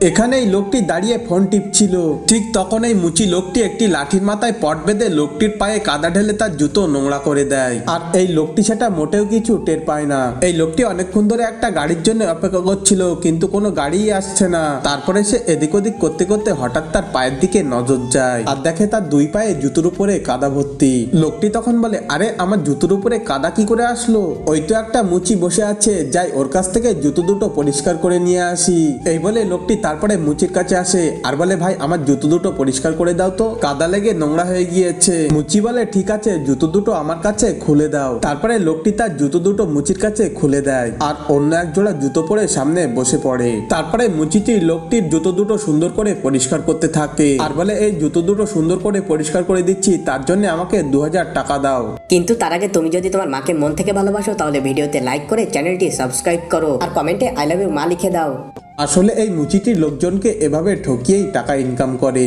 এখানে এই লোকটি দাঁড়িয়ে ফোন টিপছিল। ঠিক তখন এই মুচি লোকটি একটি লাঠির মাথায় পট বেঁধে লোকটির পায়ে কাদা ঢেলে তার জুতো নোংরা করে দেয়। আর এই লোকটি সেটা মোটেও কিছু টের পায় না। এই লোকটি অনেকক্ষণ ধরে একটা গাড়ির জন্য অপেক্ষা করছিল, কিন্তু কোনো গাড়িই আসছে না। তারপরে সে এদিক ওদিক করতে করতে হঠাৎ তার পায়ের দিকে নজর যায় আর দেখে তার দুই পায়ে জুতোর উপরে কাদা ভর্তি। লোকটি তখন বলে, আরে আমার জুতোর উপরে কাদা কি করে আসলো? ওই তো একটা মুচি বসে আছে, যাই ওর কাছ থেকে জুতো দুটো পরিষ্কার করে নিয়ে আসি। এই বলে লোকটি তারপরে মুচির কাছে আসে আর বলে, ভাই আমার জুতো দুটো পরিষ্কার করে দাও তো, কাদা লেগে নোংরা হয়ে গিয়েছে। মুচি বলে, ঠিক আছে, জুতো দুটো আমার কাছে খুলে দাও। তারপরে লোকটি তার জুতো দুটো মুচির কাছে খুলে দেয় আর অন্য এক জোড়া জুতো পরে সামনে বসে পড়ে। তারপরে মুচিটি লোকটির জুতো দুটো সুন্দর করে পরিষ্কার করতে থাকে আর বলে, এই জুতো দুটো সুন্দর করে পরিষ্কার করে দিচ্ছি, তার জন্য আমাকে 2000 টাকা দাও। কিন্তু তার আগে তুমি যদি তোমার মাকে মন থেকে ভালোবাসো তাহলে ভিডিওতে লাইক করে চ্যানেলটি সাবস্ক্রাইব করো আর কমেন্টে আই লাভ ইউ মা লিখে দাও। আসলে এই মুচিটি লোকজনকে এভাবে ঠকিয়েই টাকা ইনকাম করে।